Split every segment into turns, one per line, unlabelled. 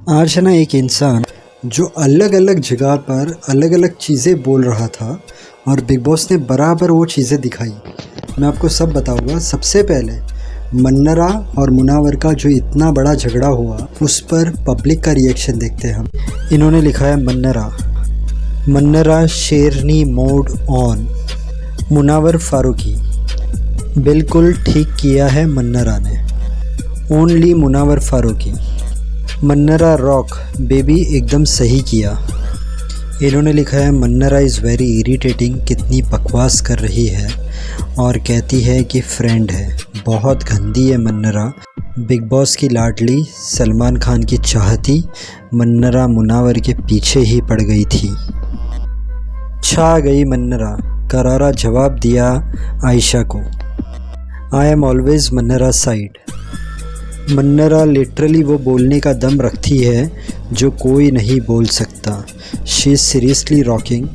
आज है ना एक इंसान जो अलग अलग जगह पर अलग अलग चीज़ें बोल रहा था और बिग बॉस ने बराबर वो चीज़ें दिखाई। मैं आपको सब बताऊंगा। सबसे पहले मन्नरा और मुनावर का जो इतना बड़ा झगड़ा हुआ उस पर पब्लिक का रिएक्शन देखते हैं हम। इन्होंने लिखा है मन्नरा शेरनी मोड ऑन। मुनावर फारूकी, बिल्कुल ठीक किया है मन्नरा ने। Only Munawar Faruqui. Mannara rock baby, एकदम सही किया। इन्होंने लिखा है मन्नरा इज़ वेरी इरिटेटिंग, कितनी बकवास कर रही है और कहती है कि फ्रेंड है। बहुत गंदी है मन्नरा। बिग बॉस की लाडली, सलमान खान की चाहती मन्नरा मुनावर के पीछे ही पड़ गई थी। छा गई मन्नरा, करारा जवाब दिया आयशा को। I am always Mannara side. Mannara literally वो बोलने का दम रखती है जो कोई नहीं बोल सकता। She is seriously rocking.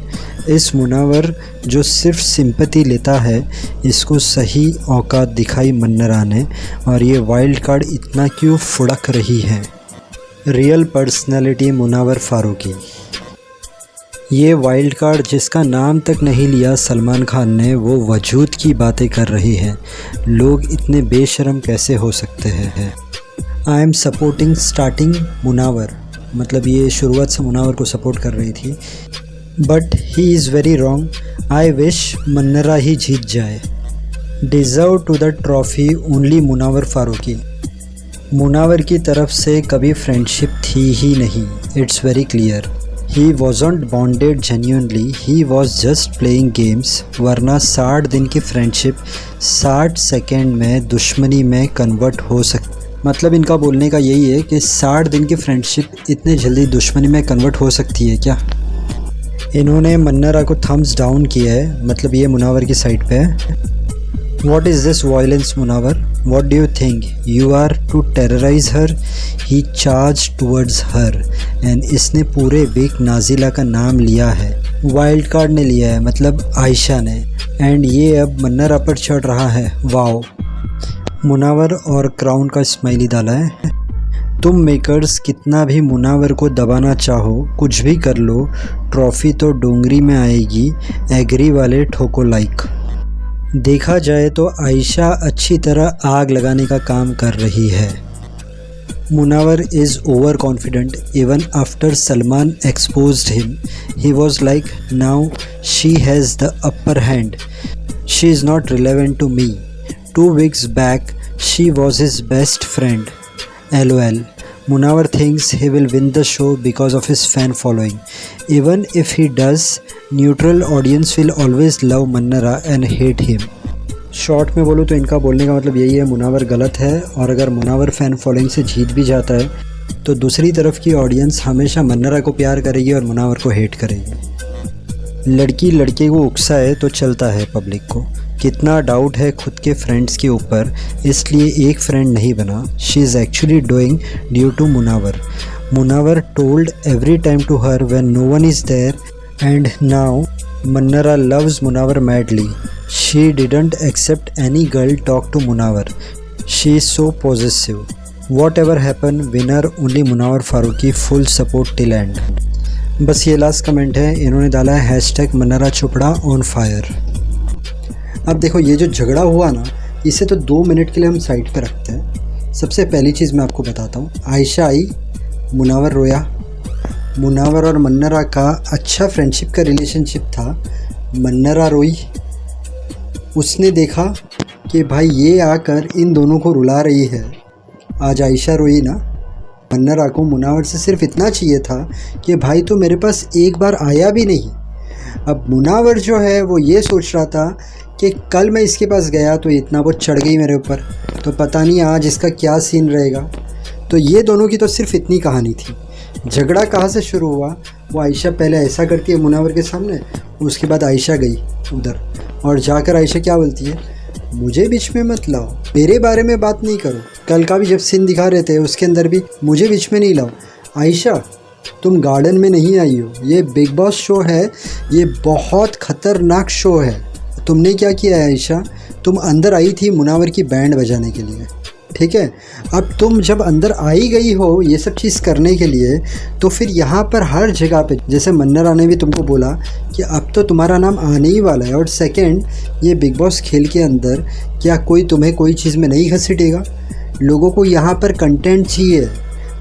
इस मुनावर जो सिर्फ सिंपैथी लेता है, इसको सही औकात दिखाई मन्नरा ने। और ये वाइल्ड कार्ड इतना क्यों फुड़क रही है। Real personality Munawar Faruqui. ये वाइल्ड कार्ड जिसका नाम तक नहीं लिया सलमान खान ने, वो वजूद की बातें कर रही है। लोग इतने बेशरम कैसे हो सकते हैं। I am supporting starting Munawar, मतलब ये शुरुआत से मुनावर को सपोर्ट कर रही थी। But he is very wrong. I wish Mannara ही जीत जाए। Deserve to the trophy only Munawar Faruqui. Munawar की तरफ से कभी फ्रेंडशिप थी ही नहीं। It's very clear. He wasn't bonded genuinely, he was just playing games। वरना 60 दिन की फ्रेंडशिप 60 सेकेंड में दुश्मनी में कन्वर्ट हो सकती। मतलब इनका बोलने का यही है कि 60 दिन की फ्रेंडशिप इतने जल्दी दुश्मनी में कन्वर्ट हो सकती है क्या। इन्होंने मन्नरा को थम्स डाउन किया है, मतलब ये मुनावर की साइड पे है। What is this violence, Munawar? What do you think? You are to terrorize her? He charged towards her and इसने पूरे वीक नाजिला का नाम लिया है। वाइल्ड कार्ड ने लिया है, मतलब आयशा ने। एंड ये अब मन्नरा पर चढ़ रहा है। वाओ। मुनावर और क्राउन का स्माइली डाला है। तुम मेकर्स कितना भी मुनावर को दबाना चाहो, कुछ भी कर लो, ट्रॉफ़ी तो डोंगरी में आएगी। एग्री वाले ठोको लाइक। देखा जाए तो आयशा अच्छी तरह आग लगाने का काम कर रही है। Munawar is overconfident. Even after Salman exposed him, he was like now she has the upper hand. She is not relevant to me. 2 weeks back she was his best friend। LOL। Munawar thinks he will win the show because of his fan following। Even if he does, neutral audience will always love Mannara and hate him। Short में बोलूँ तो इनका बोलने का मतलब यही है, मुनावर गलत है। और अगर मुनावर फ़ैन फॉलोइंग से जीत भी जाता है तो दूसरी तरफ की ऑडियंस हमेशा मन्नरा को प्यार करेगी और मुनावर को हेट करेगी। लड़की लड़के को उकसाए तो चलता है पब्लिक को। कितना डाउट है खुद के फ्रेंड्स के ऊपर, इसलिए एक फ्रेंड नहीं बना। She is actually doing due to Munawar. Munawar told every time to her when no one is there and now Mannara loves Munawar madly. She didn't accept any girl talk to Munawar. She is so positive. Whatever happen, winner only Munawar Faruqui. Full support till end. बस ये last comment है। इन्होंने डाला है hashtag Mannara Chopra on fire. अब देखो, ये जो झगड़ा हुआ ना, इसे तो 2 मिनट के लिए हम साइड पे रखते हैं। सबसे पहली चीज़ मैं आपको बताता हूँ। आयशा आई, मुनावर रोया। मुनावर और मन्नरा का अच्छा फ्रेंडशिप का रिलेशनशिप था। मन्नरा रोई। उसने देखा कि भाई ये आकर इन दोनों को रुला रही है। आज आयशा रोई ना। मन्नरा को मुनावर से सिर्फ इतना चाहिए था कि भाई तो मेरे पास एक बार आया भी नहीं। अब मुनावर जो है वो ये सोच रहा था कि कल मैं इसके पास गया तो इतना वो चढ़ गई मेरे ऊपर, तो पता नहीं आज इसका क्या सीन रहेगा। तो ये दोनों की तो सिर्फ इतनी कहानी थी। झगड़ा कहाँ से शुरू हुआ, वो आयशा पहले ऐसा करती है मुनावर के सामने, उसके बाद आयशा गई उधर और जाकर आयशा क्या बोलती है, मुझे बीच में मत लाओ, मेरे बारे में बात नहीं करो। कल का भी जब सीन दिखा रहे थे उसके अंदर भी मुझे बीच में नहीं लाओ। आयशा, तुम गार्डन में नहीं आई हो, ये बिग बॉस शो है, ये बहुत ख़तरनाक शो है। तुमने क्या किया है आयशा, तुम अंदर आई थी मुनावर की बैंड बजाने के लिए, ठीक है। अब तुम जब अंदर आई गई हो ये सब चीज़ करने के लिए, तो फिर यहाँ पर हर जगह पे, जैसे मन्ना ने भी तुमको बोला कि अब तो तुम्हारा नाम आने ही वाला है, और सेकंड, ये बिग बॉस खेल के अंदर क्या कोई तुम्हें कोई चीज़ में नहीं घसीटेगा। लोगों को यहाँ पर कंटेंट चाहिए,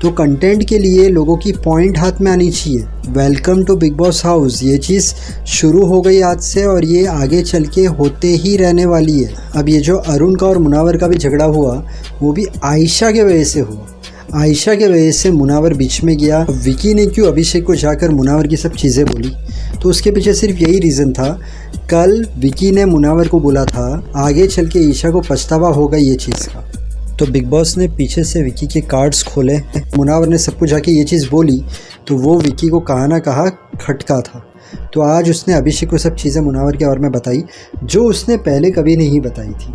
तो कंटेंट के लिए लोगों की पॉइंट हाथ में आनी चाहिए। Welcome to Bigg Boss house, ये चीज़ शुरू हो गई आज से और ये आगे चल के होते ही रहने वाली है। अब ये जो अरुण का और मुनावर का भी झगड़ा हुआ, वो भी आयशा के वजह से हुआ। आयशा के वजह से मुनावर बीच में गया। विकी ने क्यों अभिषेक को जाकर मुनावर की सब चीज़ें बोली, तो उसके पीछे सिर्फ यही रीज़न था। कल विकी ने मुनावर को बोला था, आगे चल के ईशा को पछतावा होगा ये चीज़ का। तो बिग बॉस ने पीछे से विकी के कार्ड्स खोले, मुनावर ने सबको जाके ये चीज़ बोली, तो वो विकी को कहा ना कहा खटका था। तो आज उसने अभिषेक को सब चीज़ें मुनावर के बारे में बताई जो उसने पहले कभी नहीं बताई थी।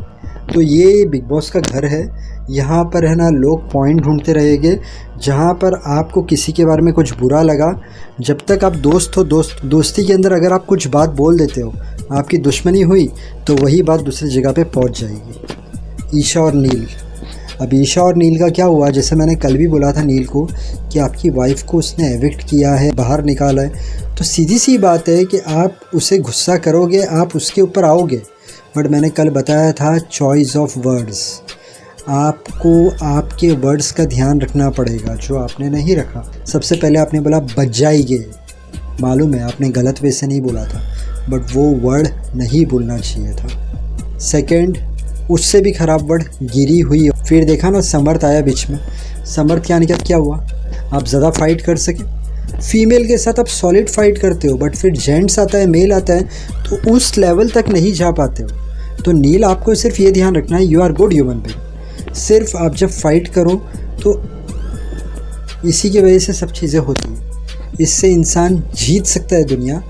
तो ये बिग बॉस का घर है, यहाँ पर है ना लोग पॉइंट ढूंढते रहेंगे। जहाँ पर आपको किसी के बारे में कुछ बुरा लगा, जब तक आप दोस्त हो, दोस्ती के अंदर अगर आप कुछ बात बोल देते हो, आपकी दुश्मनी हुई, तो वही बात दूसरी जगह पे पहुँच जाएगी। ईशा और नील, अब ईशा और नील का क्या हुआ, जैसे मैंने कल भी बोला था नील को कि आपकी वाइफ को उसने एविक्ट किया है, बाहर निकाला है, तो सीधी सी बात है कि आप उसे गुस्सा करोगे, आप उसके ऊपर आओगे। बट मैंने कल बताया था चॉइस ऑफ वर्ड्स, आपको आपके वर्ड्स का ध्यान रखना पड़ेगा, जो आपने नहीं रखा। सबसे पहले आपने बोला बच जाएंगे, मालूम है आपने गलत वे से नहीं बोला था, बट वो वर्ड नहीं बोलना चाहिए था। सेकेंड, उससे भी ख़राब वर्ड गिरी हुई। फिर देखा ना समर्थ आया बीच में, समर्थ क्या निकल क्या हुआ, आप ज़्यादा फाइट कर सके, फीमेल के साथ आप सॉलिड फाइट करते हो, बट फिर जेंट्स आता है, मेल आता है, तो उस लेवल तक नहीं जा पाते हो। तो नील, आपको सिर्फ ये ध्यान रखना है, you are good human being. सिर्फ आप जब फाइट करो तो इसी की वजह से सब चीज़ें होती हैं। इससे इंसान जीत सकता है दुनिया,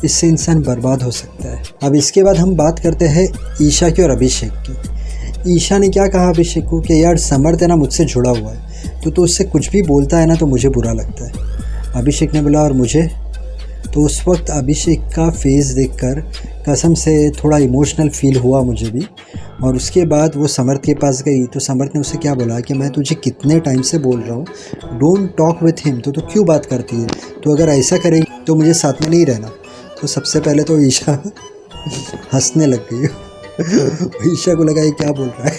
इससे इंसान बर्बाद हो सकता है। अब इसके बाद हम बात करते हैं ईशा की और अभिषेक की। ईशा ने क्या कहा अभिषेक को कि यार समर्थ है ना मुझसे जुड़ा हुआ है, तो उससे कुछ भी बोलता है ना तो मुझे बुरा लगता है। अभिषेक ने बोला और मुझे, तो उस वक्त अभिषेक का फेस देखकर कसम से थोड़ा इमोशनल फील हुआ मुझे भी। और उसके बाद वो समर्थ के पास गई, तो समर्थ ने उसे क्या बोला कि मैं तुझे कितने टाइम से बोल रहा हूँ डोंट टॉक विथ हिम, तो क्यों बात करती है, तो अगर ऐसा करेगी तो मुझे साथ में नहीं रहना। तो सबसे पहले तो ईशा हंसने लग गई। ईशा को लगा ये क्या बोल रहा है,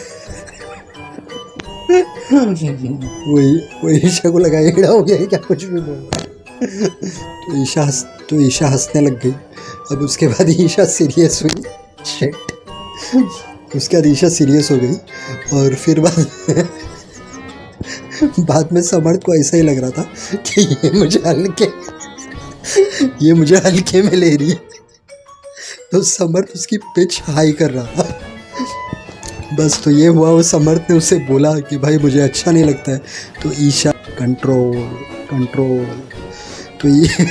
वो ईशा को लगा एड़ा हो गया है क्या, कुछ भी बोल रहा है। तो ईशा हंसने लग गई। अब उसके बाद ईशा सीरियस हुई, शिट। उसके बाद ईशा सीरियस हो गई और फिर बाद में समर्थ को ऐसा ही लग रहा था कि ये मुझे हल्के में ले रही है, तो समर्थ उसकी पिच हाई कर रहा था। बस तो ये हुआ, वो समर्थ ने उसे बोला कि भाई मुझे अच्छा नहीं लगता है, तो ईशा कंट्रोल। तो ये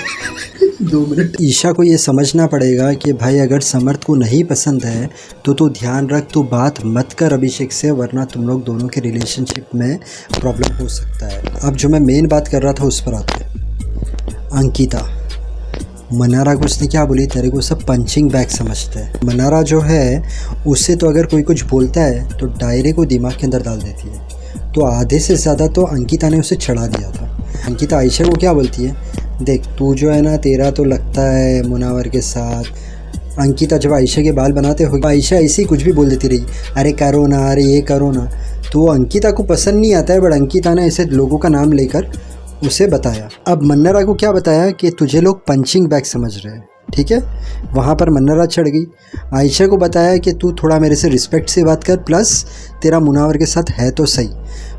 2 मिनट, ईशा को ये समझना पड़ेगा कि भाई अगर समर्थ को नहीं पसंद है तो तू ध्यान रख, तू बात मत कर अभिषेक से, वरना तुम लोग दोनों के रिलेशनशिप में प्रॉब्लम हो सकता है। अब जो मैं मेन बात कर रहा था उस पर आते हैं। अंकिता, मनारा को उसने क्या बोली, तेरे को सब पंचिंग बैग समझते हैं। मनारा जो है उससे तो अगर कोई कुछ बोलता है तो डायरे को दिमाग के अंदर डाल देती है। तो आधे से ज़्यादा तो अंकिता ने उसे चढ़ा दिया था। अंकिता आयशा को क्या बोलती है, देख तू जो है ना तेरा तो लगता है मुनावर के साथ। अंकिता जब आयशा के बाल बनाते हो, आयशा ऐसे ही कुछ भी बोल देती रही, अरे करो ना, अरे ये करो ना। तो अंकिता को पसंद नहीं आता है, बट अंकिता ने ऐसे लोगों का नाम लेकर उसे बताया। अब मन्नरा को क्या बताया कि तुझे लोग पंचिंग बैग समझ रहे हैं, ठीक है। वहाँ पर मन्नरा चढ़ गई। आयशा को बताया कि तू थोड़ा मेरे से रिस्पेक्ट से बात कर, प्लस तेरा मुनावर के साथ है तो सही।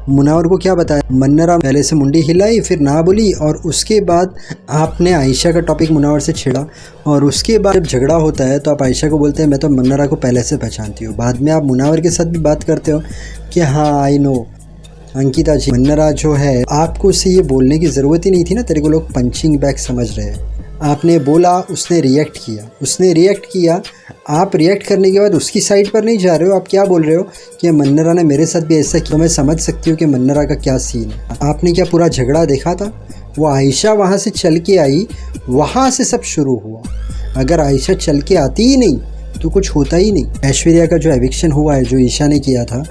मुनावर को क्या बताया, मन्नरा पहले से मुंडी हिलाई, फिर ना बोली, और उसके बाद आपने आयशा का टॉपिक मुनावर से छेड़ा, और उसके बाद जब झगड़ा होता है तो आप आयशा को बोलते हैं मैं तो मन्नरा को पहले से पहचानती हूँ। बाद में आप मुनावर के साथ भी बात करते हो कि हाँ आई नो। अंकिता जी, मन्नरा जो है आपको उससे ये बोलने की ज़रूरत ही नहीं थी ना, तेरे को लोग पंचिंग बैग समझ रहे हैं। आपने बोला, उसने रिएक्ट किया, आप रिएक्ट करने के बाद उसकी साइड पर नहीं जा रहे हो। आप क्या बोल रहे हो कि मन्नरा ने मेरे साथ भी ऐसा किया। तो मैं समझ सकती हूँ कि मन्नरा का क्या सीन है। आपने क्या पूरा झगड़ा देखा था, वो आयशा वहाँ से चल के आई, वहाँ से सब शुरू हुआ। अगर आयशा चल के आती ही नहीं तो कुछ होता ही नहीं। ऐश्वर्या का जो एविक्शन हुआ है, जो ईशा ने किया था,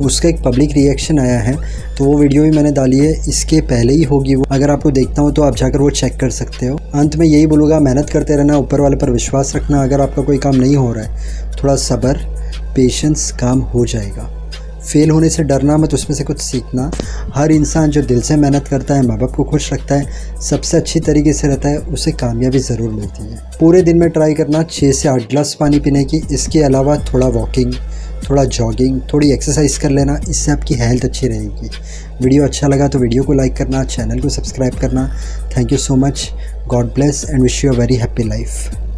उसका एक पब्लिक रिएक्शन आया है, तो वो वीडियो भी मैंने डाली है, इसके पहले ही होगी वो। अगर आपको देखता हो तो आप जाकर वो चेक कर सकते हो। अंत में यही बोलूँगा, मेहनत करते रहना, ऊपर वाले पर विश्वास रखना। अगर आपका कोई काम नहीं हो रहा है, थोड़ा सब्र, पेशेंस, काम हो जाएगा। फेल होने से डरना मत, उसमें से कुछ सीखना। हर इंसान जो दिल से मेहनत करता है, माँ बाप को खुश रखता है, सबसे अच्छी तरीके से रहता है, उसे कामयाबी ज़रूर मिलती है। पूरे दिन में ट्राई करना 6 से 8 गिलास पानी पीने की। इसके अलावा थोड़ा वॉकिंग, थोड़ा जॉगिंग, थोड़ी एक्सरसाइज कर लेना, इससे आपकी हेल्थ अच्छी रहेगी। वीडियो अच्छा लगा तो वीडियो को लाइक करना, चैनल को सब्सक्राइब करना। Thank you so much. God bless and wish you a very happy life.